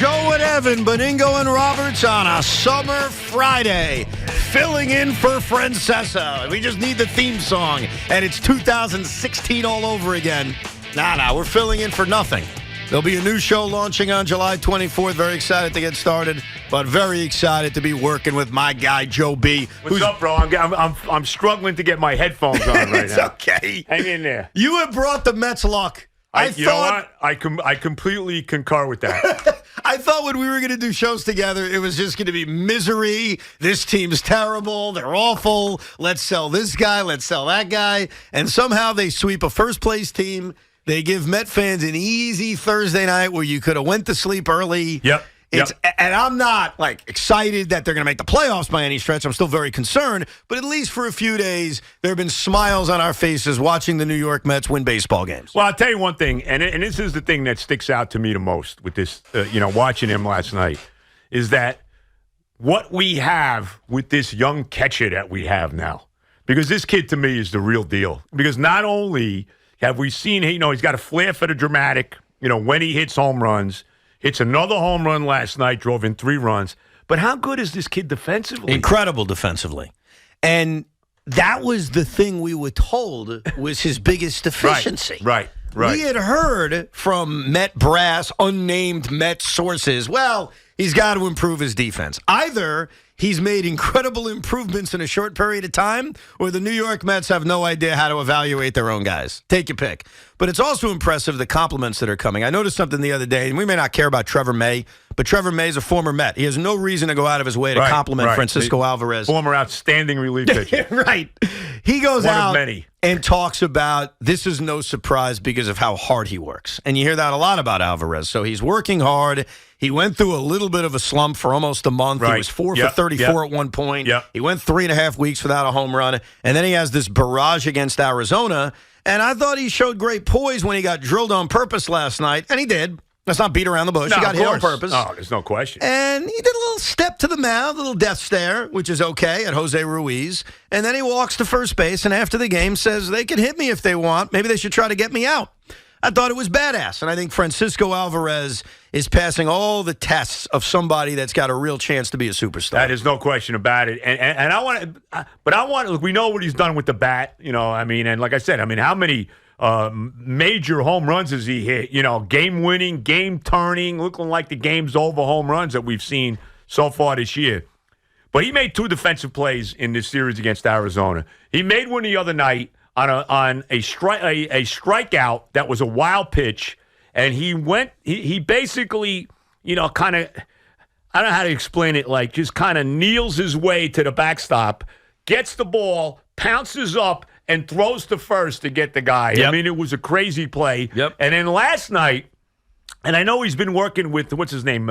Joe and Evan, Beningo and Roberts on a summer Friday, filling in for Francesa. We just need the theme song, and it's 2016 all over again. Nah, we're filling in for nothing. There'll be a new show launching on July 24th. Very excited to get started, but very excited to be working with my guy, Joe B. What's up, bro? I'm struggling to to get my headphones on right now. It's okay. Hang in there. You have brought the Mets luck. You know what? I completely concur with that. I thought when we were going to do shows together, it was just going to be misery. This team's terrible. They're awful. Let's sell this guy. Let's sell that guy. And somehow they sweep a first-place team. They give Met fans an easy Thursday night where you could have went to sleep early. Yep. And I'm not, excited that they're going to make the playoffs by any stretch. I'm still very concerned. But at least for a few days, there have been smiles on our faces watching the New York Mets win baseball games. Well, I'll tell you one thing, and this is the thing that sticks out to me the most with this, watching him last night, is that what we have with this young catcher that we have now. Because this kid, to me, is the real deal. Because not only have we seen, he's got a flair for the dramatic, when he hits home runs. Hits another home run last night, drove in 3 runs. But how good is this kid defensively? Incredible defensively. And that was the thing we were told was his biggest deficiency. Right. We had heard from Met brass, unnamed Met sources, well, he's got to improve his defense. Either he's made incredible improvements in a short period of time, or the New York Mets have no idea how to evaluate their own guys. Take your pick. But it's also impressive the compliments that are coming. I noticed something the other day, and we may not care about Trevor May, but Trevor May is a former Met. He has no reason to go out of his way to compliment Francisco Alvarez. Former outstanding relief pitcher. Right. He goes One out of many. And talks about this is no surprise because of how hard he works. And you hear that a lot about Alvarez. So he's working hard. He went through a little bit of a slump for almost a month. He was 4 for 34 at one point. He went 3.5 weeks without a home run. And then he has this barrage against Arizona. And I thought he showed great poise when he got drilled on purpose last night. And he did. Let's not beat around the bush. No, he got hit on purpose. Oh, there's no question. And he did a little step to the mouth, a little death stare, which is okay at Jose Ruiz. And then he walks to first base and after the game says, they can hit me if they want. Maybe they should try to get me out. I thought it was badass. And I think Francisco Alvarez is passing all the tests of somebody that's got a real chance to be a superstar. That is no question about it. And I want to, look, we know what he's done with the bat, and like I said, how many major home runs has he hit? Game-winning, game-turning, looking like the game's over home runs that we've seen so far this year. But he made 2 defensive plays in this series against Arizona. He made one the other night on a strikeout that was a wild pitch, and he basically, kind of, I don't know how to explain it, just kind of kneels his way to the backstop, gets the ball, pounces up, and throws to first to get the guy. Yep. It was a crazy play. Yep. And then last night, and I know he's been working with, what's his name,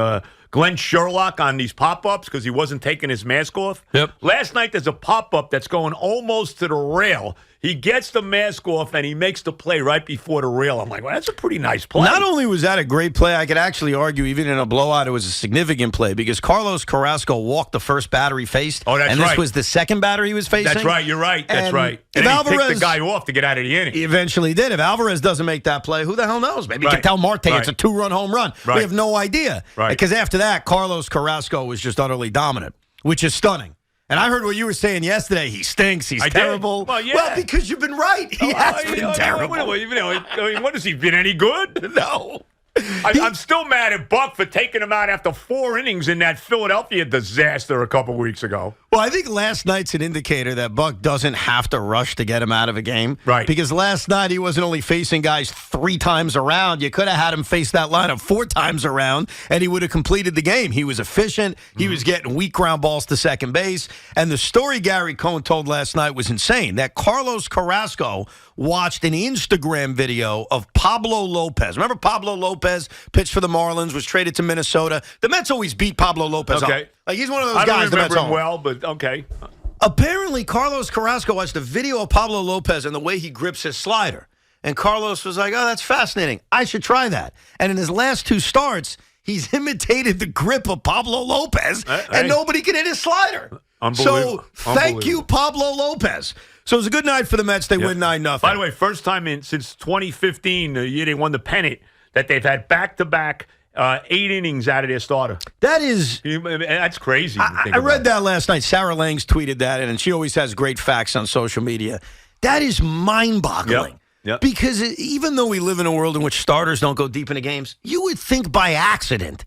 Glenn Sherlock on these pop-ups because he wasn't taking his mask off. Yep. Last night there's a pop-up that's going almost to the rail. He gets the mask off, and he makes the play right before the rail. I'm like, well, that's a pretty nice play. Not only was that a great play, I could actually argue even in a blowout it was a significant play because Carlos Carrasco walked the first batter he faced. Oh, that's right. And this was the second batter he was facing. That's right. You're right. That's and right. And he picked the guy off to get out of the inning. He eventually did. If Alvarez doesn't make that play, who the hell knows? Maybe you can tell Marte it's a 2-run home run. Right. We have no idea. Right. Because after that, Carlos Carrasco was just utterly dominant, which is stunning. And I heard what you were saying yesterday. He stinks. He's terrible. Well, yeah. Well, because you've been right. He has been terrible. What has he been any good? No. I'm still mad at Buck for taking him out after 4 innings in that Philadelphia disaster a couple weeks ago. Well, I think last night's an indicator that Buck doesn't have to rush to get him out of a game. Right. Because last night he wasn't only facing guys 3 times around. You could have had him face that lineup 4 times around, and he would have completed the game. He was efficient. He was getting weak ground balls to second base. And the story Gary Cohen told last night was insane, that Carlos Carrasco watched an Instagram video of Pablo Lopez. Remember Pablo Lopez pitched for the Marlins, was traded to Minnesota. The Mets always beat Pablo Lopez up. Like, he's one of those guys the Mets I don't remember him own. well, but okay. Apparently, Carlos Carrasco watched a video of Pablo Lopez and the way he grips his slider. And Carlos was like, oh, that's fascinating. I should try that. And in his last 2 starts, he's imitated the grip of Pablo Lopez, and nobody can hit his slider. So thank you, Pablo Lopez. So it was a good night for the Mets. They win 9-0. By the way, first time since 2015, the year they won the pennant, that they've had back-to-back 8 innings out of their starter. That's crazy. I read that last night. Sarah Langs tweeted that, and she always has great facts on social media. That is mind-boggling. Yep. Because even though we live in a world in which starters don't go deep into games, you would think by accident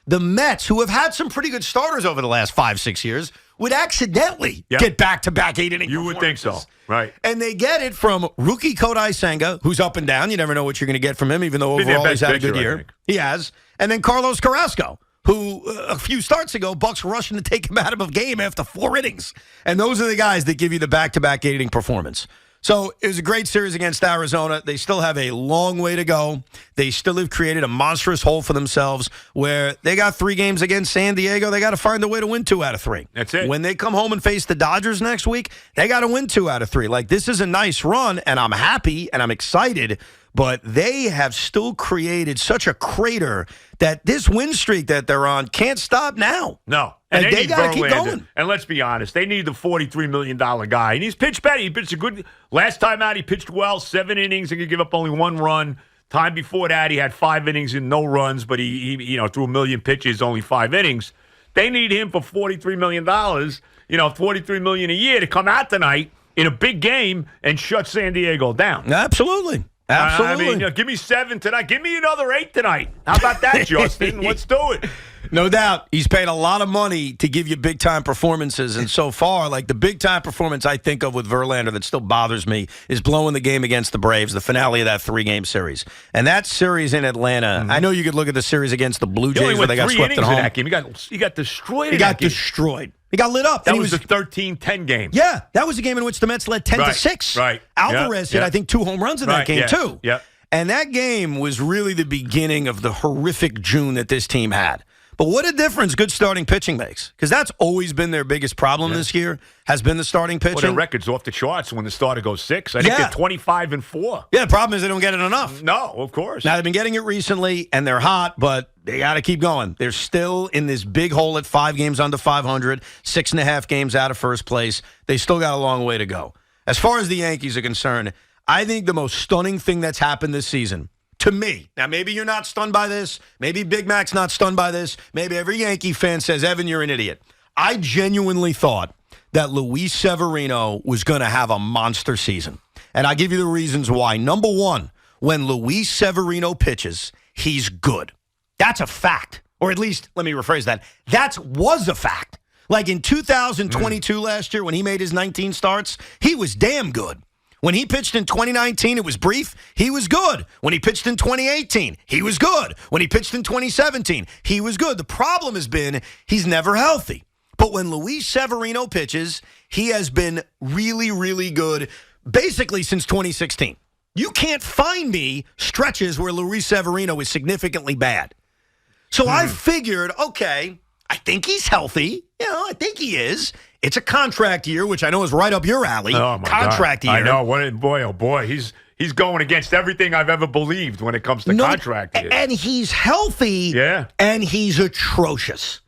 the Mets, who have had some pretty good starters over the last 5-6 years, would accidentally get back-to-back 8-inning You would think so, right. And they get it from rookie Kodai Senga, who's up and down. You never know what you're going to get from him, even though overall he's had a good year. He has. And then Carlos Carrasco, who a few starts ago, Bucks rushing to take him out of a game after 4 innings. And those are the guys that give you the back-to-back 8-inning performance. So it was a great series against Arizona. They still have a long way to go. They still have created a monstrous hole for themselves where they got 3 games against San Diego. They got to find a way to win 2 out of 3. That's it. When they come home and face the Dodgers next week, they got to win 2 out of 3. Like, this is a nice run, and I'm happy and I'm excited, but they have still created such a crater that this win streak that they're on can't stop now. No. And they got to keep going. And let's be honest, they need the $43 million guy. And he's pitched better. He pitched a good – last time out, he pitched well, 7 innings, and could give up only 1 run. Time before that, he had 5 innings and no runs, but he threw a million pitches, only 5 innings. They need him for $43 million, $43 million a year to come out tonight in a big game and shut San Diego down. Absolutely. Absolutely. Give me 7 tonight. Give me another 8 tonight. How about that, Justin? Let's do it. No doubt. He's paid a lot of money to give you big-time performances, and so far, like the big-time performance I think of with Verlander that still bothers me is blowing the game against the Braves, the finale of that 3-game series. And that series in Atlanta, I know you could look at the series against the Blue Jays where they got swept at home. That game. He got destroyed. He got destroyed. He got lit up. That was a 13-10 game. Yeah, that was a game in which the Mets led 10-6. Right. Alvarez hit, I think, 2 home runs in that game, too. Yeah. And that game was really the beginning of the horrific June that this team had. But what a difference good starting pitching makes. Because that's always been their biggest problem this year, has been the starting pitching. Well, their record's off the charts when the starter goes 6. I think they're 25-4. Yeah, the problem is they don't get it enough. No, of course. Now, they've been getting it recently, and they're hot, but they got to keep going. They're still in this big hole at 5 games under 500, 6.5 games out of first place. They still got a long way to go. As far as the Yankees are concerned, I think the most stunning thing that's happened this season, to me, now maybe you're not stunned by this, maybe Big Mac's not stunned by this, maybe every Yankee fan says, Evan, you're an idiot. I genuinely thought that Luis Severino was going to have a monster season. And I'll give you the reasons why. Number one, when Luis Severino pitches, he's good. That's a fact. Or at least, let me rephrase that. That was a fact. Like in 2022 last year when he made his 19 starts, he was damn good. When he pitched in 2019, it was brief. He was good. When he pitched in 2018, he was good. When he pitched in 2017, he was good. The problem has been he's never healthy. But when Luis Severino pitches, he has been really, really good basically since 2016. You can't find me stretches where Luis Severino is significantly bad. So I figured, okay, I think he's healthy. I think he is. It's a contract year, which I know is right up your alley. Oh, my contract God. year. I know. Boy, oh, boy. He's going against everything I've ever believed when it comes to contract years. And he's healthy. Yeah. And he's atrocious.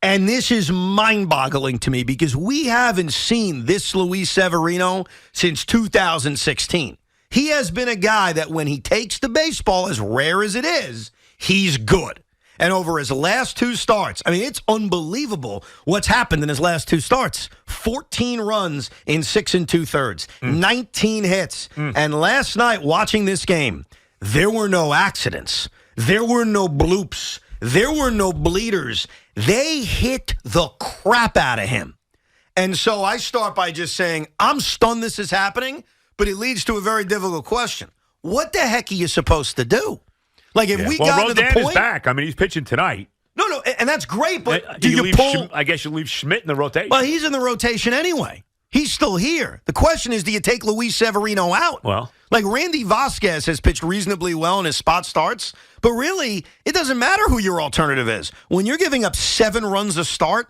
And this is mind-boggling to me because we haven't seen this Luis Severino since 2016. He has been a guy that when he takes the baseball, as rare as it is, he's good. And over his last 2 starts, I mean, it's unbelievable what's happened in his last 2 starts. 14 runs in 6 2/3, 19 hits. And last night, watching this game, there were no accidents. There were no bloops. There were no bleeders. They hit the crap out of him. And so I start by just saying, I'm stunned this is happening, but it leads to a very difficult question. What the heck are you supposed to do? Like, if we got to the point... Rodon is back. I mean, he's pitching tonight. No, and that's great, but do you you pull... I guess you leave Schmidt in the rotation. Well, he's in the rotation anyway. He's still here. The question is, do you take Luis Severino out? Well... Like, Randy Vasquez has pitched reasonably well in his spot starts, but really, it doesn't matter who your alternative is. When you're giving up 7 runs a start,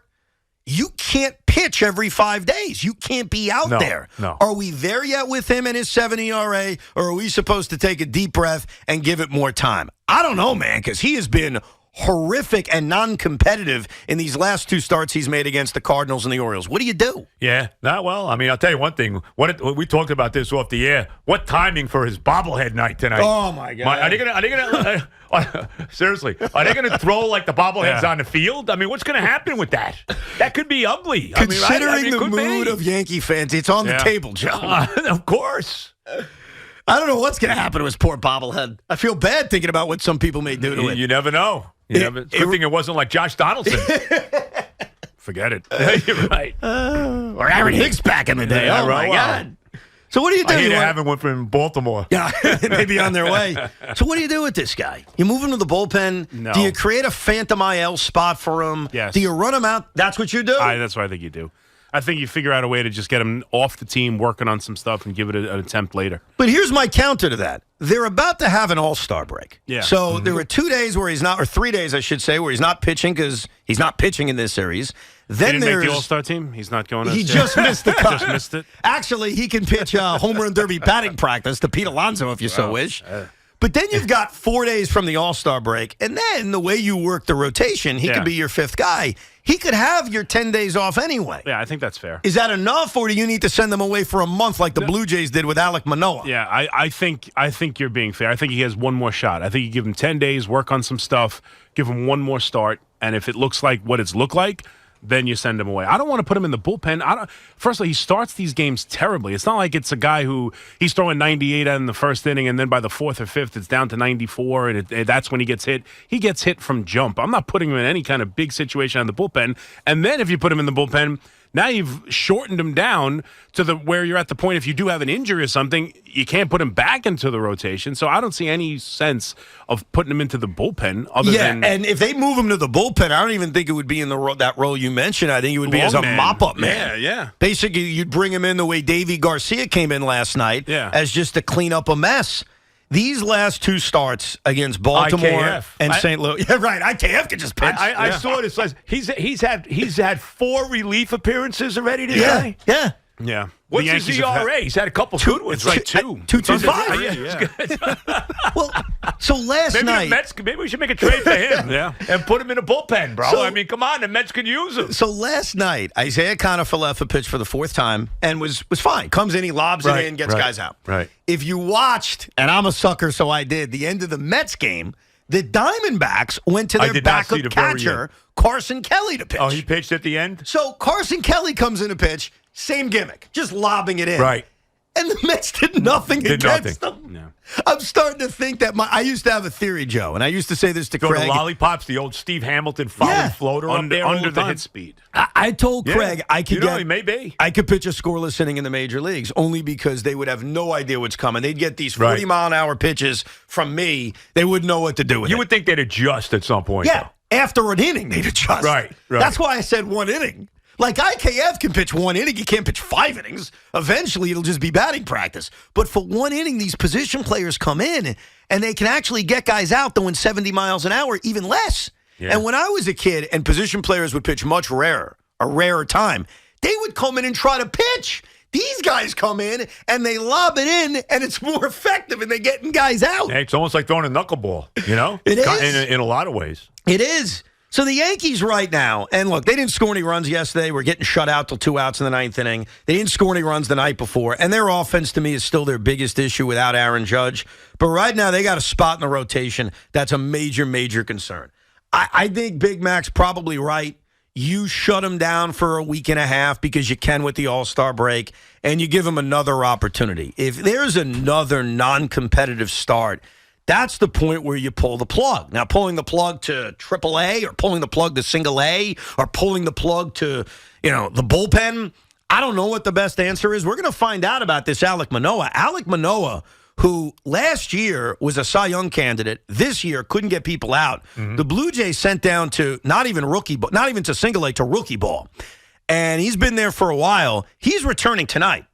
you can't pitch every 5 days. You can't be out there. No. Are we there yet with him and his 7 ERA, or are we supposed to take a deep breath and give it more time? I don't know, man, because he has been horrific and non-competitive in these last 2 starts he's made against the Cardinals and the Orioles. What do you do? Yeah, not well. I mean, I'll tell you one thing. We talked about this off the air. What timing for his bobblehead night tonight? Oh my God! Are they gonna? Seriously, are they gonna throw like the bobbleheads on the field? I mean, what's gonna happen with that? That could be ugly. Considering the mood of Yankee fans, it's on the table, Joe. Of course. I don't know what's going to happen to his poor bobblehead. I feel bad thinking about what some people may do to it. You never know. Good thing it wasn't like Josh Donaldson. Forget it. You're right. Or Aaron Hicks back in the day. Oh, my God. So what do you do? I hate having one from Baltimore. Yeah, maybe on their way. So what do you do with this guy? You move him to the bullpen? No. Do you create a phantom IL spot for him? Yes. Do you run him out? That's what you do? That's what I think you do. I think you figure out a way to just get him off the team, working on some stuff, and give it an attempt later. But here's my counter to that. They're about to have an all-star break. Yeah. So there were 2 days where he's not, or 3 days, I should say, where he's not pitching because he's not pitching in this series. Then He didn't make the All-Star team? He's not going to... He just missed the cut. Just missed it? Actually, he can pitch home run derby batting practice to Pete Alonso if you so wish. But then you've got 4 days from the All-Star break, and then the way you work the rotation, he could be your 5th guy. He could have your 10 days off anyway. Yeah, I think that's fair. Is that enough, or do you need to send them away for a month like the Blue Jays did with Alek Manoah? Yeah, I think you're being fair. I think he has one more shot. I think you give him 10 days, work on some stuff, give him one more start, and if it looks like what it's looked like, then you send him away. I don't want to put him in the bullpen. Firstly, he starts these games terribly. It's not like it's a guy who he's throwing 98 in the first inning, and then by the 4th or 5th, it's down to 94, and that's when he gets hit. He gets hit from jump. I'm not putting him in any kind of big situation on the bullpen. And then if you put him in the bullpen, now you've shortened him down to where you're at the point if you do have an injury or something, you can't put him back into the rotation. So I don't see any sense of putting him into the bullpen other than... Yeah, and if they move him to the bullpen, I don't even think it would be in that role you mentioned. I think it would be as a mop-up man. Yeah. Basically, you'd bring him in the way Davy Garcia came in last night as just to clean up a mess. These last 2 starts against Baltimore IKF. and St. Louis. Yeah, right. IKF could just pitch. I saw this last. He's had 4 relief appearances already today. Yeah. Yeah. What's his ERA? He's had a couple good ones. It's like 2. 2.25. Well, so last night. Maybe we should make a trade for him. And put him in a bullpen, bro. So- I mean, come on, the Mets could use him. So last night, Isaiah Kiner-Falefa pitched for the 4th time and was fine. Comes in, he lobs it in, gets guys out. Right. If you watched, and I'm a sucker, so I did, the end of the Mets game, the Diamondbacks went to their backup catcher, Carson Kelly, to pitch. Oh, he pitched at the end? So Carson Kelly comes in to pitch, same gimmick, just lobbing it in. Right. And the Mets did nothing against them. No. I'm starting to think that I used to have a theory, Joe, and I used to say this to Go Craig. to lollipops, the old Steve Hamilton fouling floater up there under all the time. hit speed. I told Craig I could he may be. I could pitch a scoreless inning in the major leagues only because they would have no idea what's coming. They'd get these 40-mile-an-hour pitches from me. They wouldn't know what to do with it. You would think they'd adjust at some point. Yeah, after an inning, they'd adjust. Right. That's why I said 1 inning. Like IKF can pitch 1 inning. You can't pitch 5 innings. Eventually, it'll just be batting practice. But for 1 inning, these position players come in, and they can actually get guys out throwing 70 miles an hour, even less. Yeah. And when I was a kid and position players would pitch much rarer, a rarer time, they would come in and try to pitch. These guys come in, and they lob it in, and it's more effective, and they're getting guys out. Hey, it's almost like throwing a knuckleball, you know? It is. In a lot of ways. It is. So the Yankees right now, and look, they didn't score any runs yesterday. We're getting shut out till 2 outs in the 9th inning. They didn't score any runs the night before, and their offense to me is still their biggest issue without Aaron Judge. But right now they got a spot in the rotation that's a major, major concern. I think Big Mac's probably right. You shut him down for a week and a half because you can with the All-Star break, and you give him another opportunity. If there's another non-competitive start, that's the point where you pull the plug. Now, pulling the plug to AAA or pulling the plug to single A or pulling the plug to, the bullpen, I don't know what the best answer is. We're going to find out about this Alek Manoah. Alek Manoah, who last year was a Cy Young candidate, this year couldn't get people out. Mm-hmm. The Blue Jays sent down to not even to single A, to rookie ball. And he's been there for a while. He's returning tonight.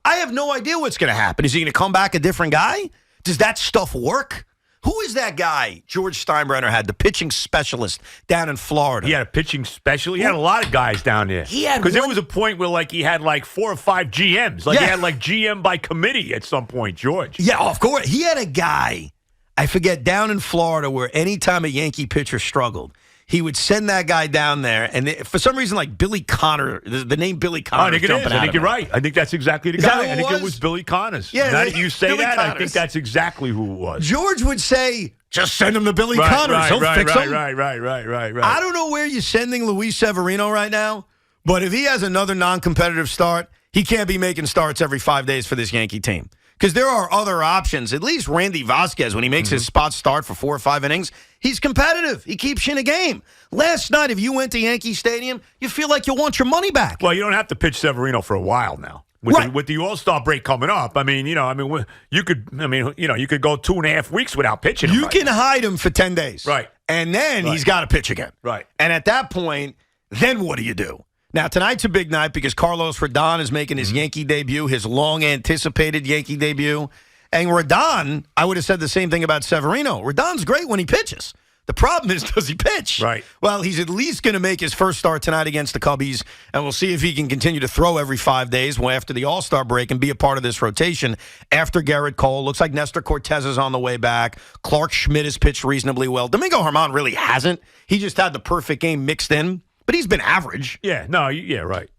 I have no idea what's going to happen. Is he going to come back a different guy? Does that stuff work? Who is that guy George Steinbrenner had, the pitching specialist down in Florida? He had a pitching specialist. He had a lot of guys down there. Because there was a point where he had 4 or 5 GMs. He had GM by committee at some point, George. Yeah, of course. He had a guy. I forget, down in Florida where any time a Yankee pitcher struggled, he would send that guy down there, and for some reason, like Billy Connor, the name Billy Connor. I think it is. I think you're right. I think that's exactly the guy. I think it was Billy Connors. Yeah, now that you say Billy that, Connors. I think that's exactly who it was. George would say, "Just send him to Billy Connors. He'll fix him." Right. I don't know where you're sending Luis Severino right now, but if he has another non-competitive start, he can't be making starts every 5 days for this Yankee team. Because there are other options. At least Randy Vasquez, when he makes his spot start for 4 or 5 innings, he's competitive. He keeps you in a game. Last night, if you went to Yankee Stadium, you feel like you want your money back. Well, you don't have to pitch Severino for a while now. With the All-Star break coming up, you could go 2.5 weeks without pitching him. You can hide him for 10 days. Right. And then he's got to pitch again. Right. And at that point, then what do you do? Now, tonight's a big night because Carlos Rodon is making his Yankee debut, his long-anticipated Yankee debut. And Rodon, I would have said the same thing about Severino. Rodon's great when he pitches. The problem is, does he pitch? Right. Well, he's at least going to make his first start tonight against the Cubbies, and we'll see if he can continue to throw every 5 days after the All-Star break and be a part of this rotation after Garrett Cole. Looks like Nestor Cortez is on the way back. Clark Schmidt has pitched reasonably well. Domingo Germán really hasn't. He just had the perfect game mixed in. But he's been average. Right.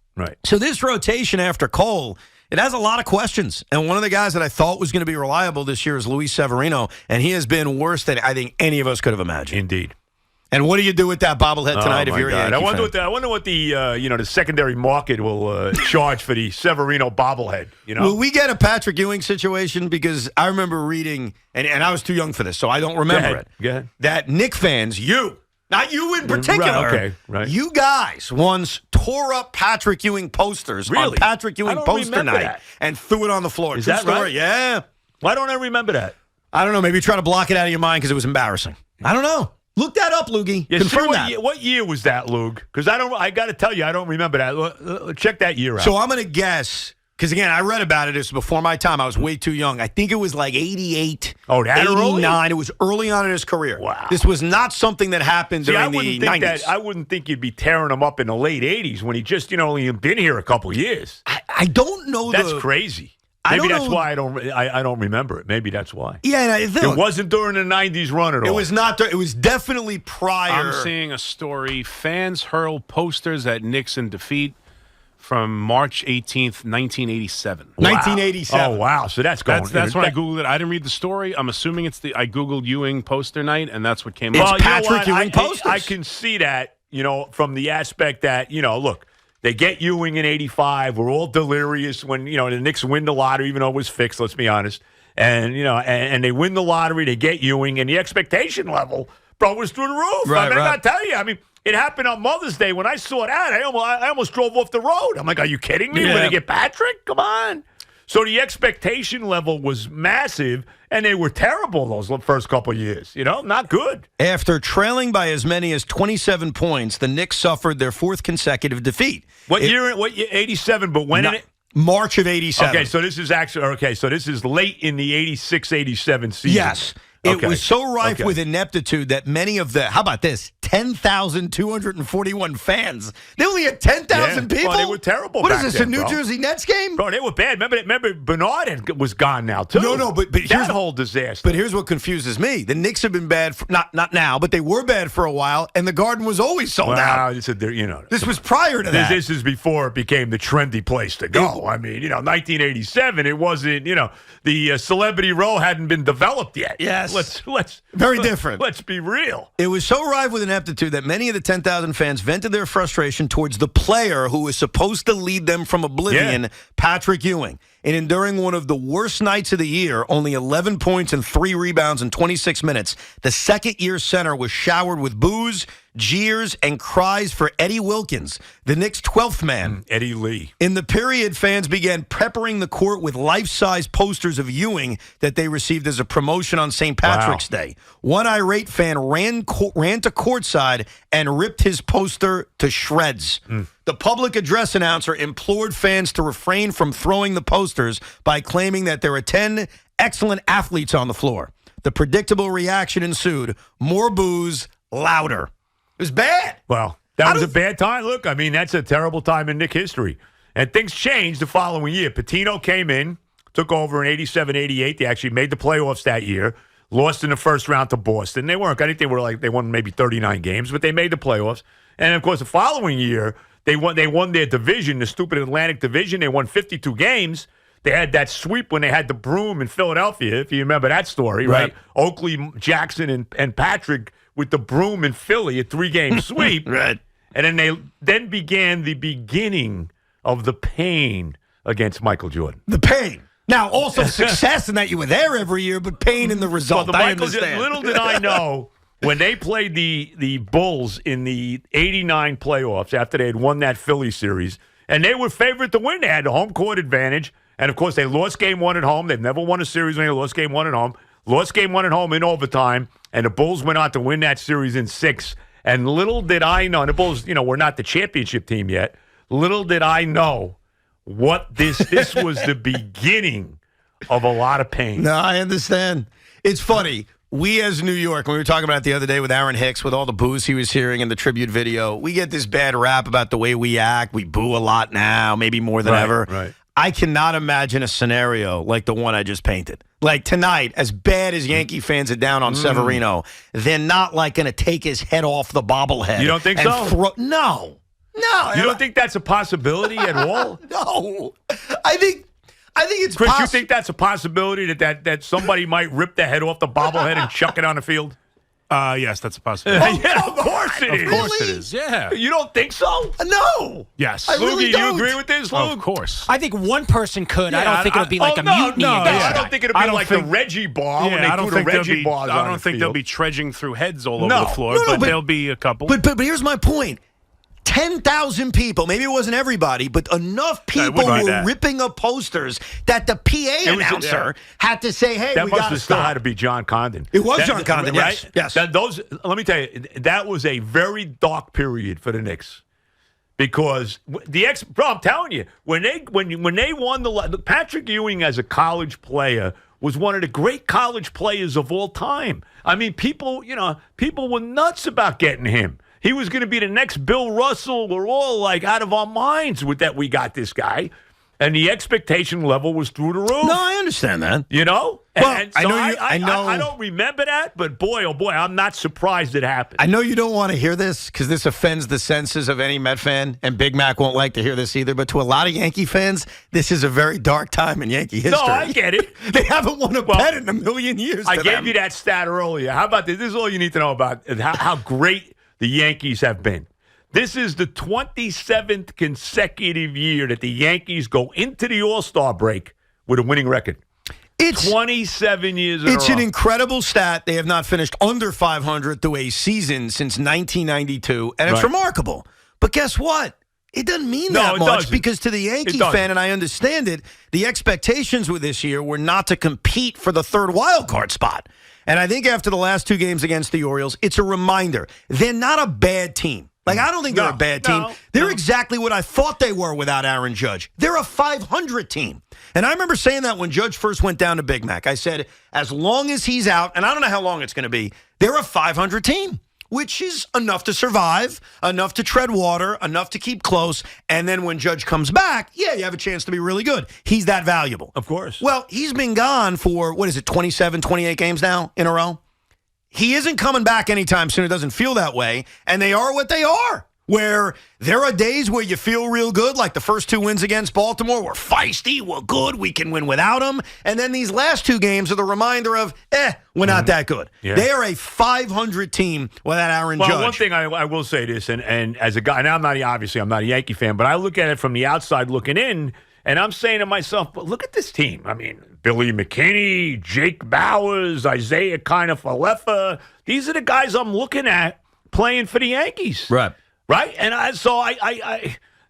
So this rotation after Cole, it has a lot of questions. And one of the guys that I thought was going to be reliable this year is Luis Severino, and he has been worse than I think any of us could have imagined. Indeed. And what do you do with that bobblehead tonight if you're a Yankee fan? I wonder what the secondary market will charge for the Severino bobblehead. Will we get a Patrick Ewing situation? Because I remember reading, and I was too young for this, so I don't remember it. Go ahead. That Knick fans, not you in particular. Right. You guys once tore up Patrick Ewing posters on Patrick Ewing poster night and threw it on the floor. Is that story. right? Yeah. Why don't I remember that? I don't know. Maybe try to block it out of your mind because it was embarrassing. I don't know. Look that up, Loogie. Confirm that. What year was that, Lug? Because I got to tell you, I don't remember that. Check that year out. So I'm going to guess. Because, again, I read about it. It was before my time. I was way too young. I think it was like 88, that 89. Early? It was early on in his career. Wow. This was not something that happened during the 90s. I wouldn't think you'd be tearing him up in the late 80s when he just, only been here a couple years. I don't know. That's crazy. Maybe that's why I don't remember it. Maybe that's why. Yeah, and I think it wasn't during the 90s run at all. It was not. It was definitely prior. I'm seeing a story. Fans hurl posters at Knicks in defeat from March 18th, 1987. Wow. 1987. Oh, wow. So that's going. That's when I Googled it. I didn't read the story. I'm assuming I Googled Ewing poster night, and that's what came up. It's Patrick Ewing posters. I can see that, from the aspect that, look, they get Ewing in 85. We're all delirious when, the Knicks win the lottery, even though it was fixed, let's be honest. And, and they win the lottery, they get Ewing, and the expectation level, bro, was through the roof. Right, I got to tell you, it happened on Mother's Day. When I saw that, I almost drove off the road. I'm like, are you kidding me? Yeah. We're going to get Patrick? Come on. So the expectation level was massive, and they were terrible those first couple of years. Not good. After trailing by as many as 27 points, the Knicks suffered their fourth consecutive defeat. What year? 87, but when? March of 87. Okay, so this is late in the 86-87 season. Yes. It was so rife with ineptitude that many of how about this, 10,241 fans. They only had 10,000 people? Well, they were terrible What back is this, then, a New bro. Jersey Nets game? Bro, they were bad. Remember Bernard was gone now, too. No, but here's that whole disaster. But here's what confuses me. The Knicks have been bad, not now, but they were bad for a while, and the Garden was always sold out. This was prior to that. This is before it became the trendy place to go. 1987, it wasn't, the Celebrity Row hadn't been developed yet. Yes. Let's Very different. Let's be real. It was so rife with ineptitude that many of the 10,000 fans vented their frustration towards the player who was supposed to lead them from oblivion, Patrick Ewing. And enduring one of the worst nights of the year, only 11 points and 3 rebounds in 26 minutes, the second-year center was showered with boos, jeers, and cries for Eddie Wilkins, the Knicks' 12th man. Eddie Lee. In the period, fans began peppering the court with life-size posters of Ewing that they received as a promotion on St. Patrick's Day. One irate fan ran to courtside and ripped his poster to shreds. The public address announcer implored fans to refrain from throwing the posters by claiming that there are 10 excellent athletes on the floor. The predictable reaction ensued. More boos, louder. It was bad. Well, that was a bad time. Look, that's a terrible time in Knick history. And things changed the following year. Pitino came in, took over in 87-88. They actually made the playoffs that year. lost in the first round to Boston. They weren't. I think they won maybe 39 games, but they made the playoffs. And of course, the following year they won their division, the stupid Atlantic Division. They won 52 games. They had that sweep when they had the broom in Philadelphia, if you remember that story, right? Oakley, Jackson, and Patrick with the broom in Philly, a 3-game sweep. Right. And then began the beginning of the pain against Michael Jordan. The pain. Now, also success in that you were there every year, but pain in the result. Well, I understand. Little did I know, when they played the Bulls in the 89 playoffs after they had won that Philly series, and they were favored to win. They had the home court advantage. And, of course, they lost game 1 at home. They've never won a series when they lost game 1 at home. Lost game 1 at home in overtime. And the Bulls went on to win that series in 6. And little did I know, and the Bulls, were not the championship team yet. Little did I know what this was the beginning of a lot of pain. No, I understand. It's funny. We as New York, when we were talking about it the other day with Aaron Hicks, with all the boos he was hearing in the tribute video, we get this bad rap about the way we act. We boo a lot now, maybe more than ever. Right. I cannot imagine a scenario like the one I just painted. Like tonight, as bad as Yankee fans are down on Severino, they're not like going to take his head off the bobblehead. You don't think so? No. You don't think that's a possibility at all? No. I think it's Chris, possible. you think that's a possibility that somebody might rip the head off the bobblehead and chuck it on the field? Yes, that's a possibility. Yeah, of course it is. Of course it is. Yeah. You don't think so? No. Yes. I really Loogie, don't. you agree with this, Luke? Of course. I think one person could. I don't think it'll be like a no, mutiny no, against I the don't guy. think it'll be like the Reggie bar when they threw the Reggie bars on I don't the think they'll field. be trudging through heads all over No. the floor, No, but but there'll be a couple. But here's my point. 10,000 people, maybe it wasn't everybody, but enough people were ripping up posters that the PA announcer had to say, hey, that we must got to have still stop. had to be John Condon. It was John Condon, right? yes. Let me tell you, that was a very dark period for the Knicks. Because I'm telling you, when they won Patrick Ewing as a college player was one of the great college players of all time. I mean, people were nuts about getting him. He was going to be the next Bill Russell. We're all like out of our minds with that. We got this guy, and the expectation level was through the roof. No, I understand that. Well, and so I know. I don't remember that, but boy, oh boy, I'm not surprised it happened. I know you don't want to hear this because this offends the senses of any Met fan, and Big Mac won't like to hear this either. But to a lot of Yankee fans, this is a very dark time in Yankee history. No, I get it. They haven't won a bet in a million years. I gave you that stat earlier. How about this? This is all you need to know about how great the Yankees have been. This is the 27th consecutive year that the Yankees go into the All-Star break with a winning record. It's 27 years in a row. It's an incredible stat. They have not finished under 500 through a season since 1992, and it's remarkable. But guess what? It doesn't mean that much because to the Yankee fan, and I understand it, the expectations with this year were not to compete for the third wild card spot. And I think after the last 2 games against the Orioles, it's a reminder. They're not a bad team. Like, I don't think they're a bad team. They're exactly what I thought they were without Aaron Judge. They're a 500 team. And I remember saying that when Judge first went down to Big Mac. I said, as long as he's out, and I don't know how long it's going to be, they're a 500 team, which is enough to survive, enough to tread water, enough to keep close. And then when Judge comes back, you have a chance to be really good. He's that valuable. Of course. Well, he's been gone for, 27, 28 games now in a row? He isn't coming back anytime soon. It doesn't feel that way. And they are what they are, where there are days where you feel real good, like the first 2 wins against Baltimore. We're feisty. We're good. We can win without them. And then these last 2 games are the reminder of, we're not that good. Yeah. They are a 500 team without Aaron Judge. Well, one thing I will say this, and as a guy, and I'm not a Yankee fan, but I look at it from the outside looking in, and I'm saying to myself, but look at this team. I mean, Billy McKinney, Jake Bowers, Isaiah Falefa. These are the guys I'm looking at playing for the Yankees. Right. And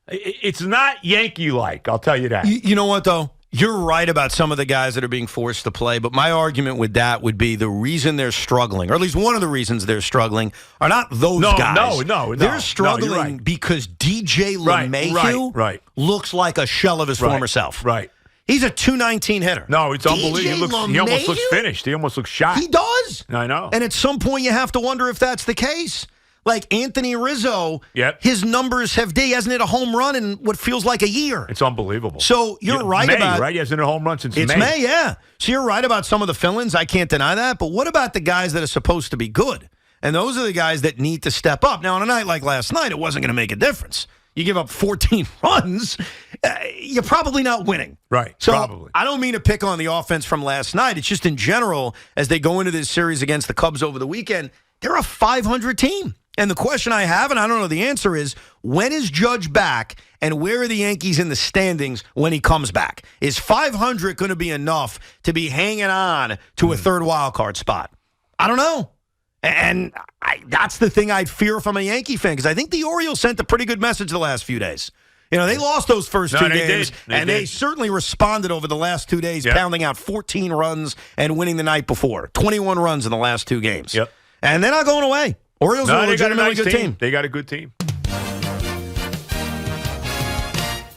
it's not Yankee-like, I'll tell you that. You know what, though? You're right about some of the guys that are being forced to play, but my argument with that would be the reason they're struggling, or at least one of the reasons they're struggling, are not those guys. No. They're struggling because DJ LeMahieu looks like a shell of his former self. Right. He's a .219 hitter. No, it's unbelievable. He almost looks finished. He almost looks shot. He does. I know. And at some point, you have to wonder if that's the case. Like Anthony Rizzo, his numbers he hasn't hit a home run in what feels like a year. It's unbelievable. So you're right May, about right? He hasn't hit a home run since May. It's May, yeah. So you're right about some of the fill-ins. I can't deny that. But what about the guys that are supposed to be good? And those are the guys that need to step up. Now, on a night like last night, it wasn't going to make a difference. You give up 14 runs, you're probably not winning. Right, so probably. I don't mean to pick on the offense from last night. It's just in general, as they go into this series against the Cubs over the weekend, they're a 500 team. And the question I have, and I don't know the answer, is when is Judge back and where are the Yankees in the standings when he comes back? Is 500 going to be enough to be hanging on to a third wild card spot? I don't know. And that's the thing I'd fear from a Yankee fan, because I think the Orioles sent a pretty good message the last few days. You know, they lost those first two games, they certainly responded over the last 2 days, pounding out 14 runs and winning the night before. 21 runs in the last two games. Yep. And they're not going away. Orioles are a legitimately good team. They got a good team.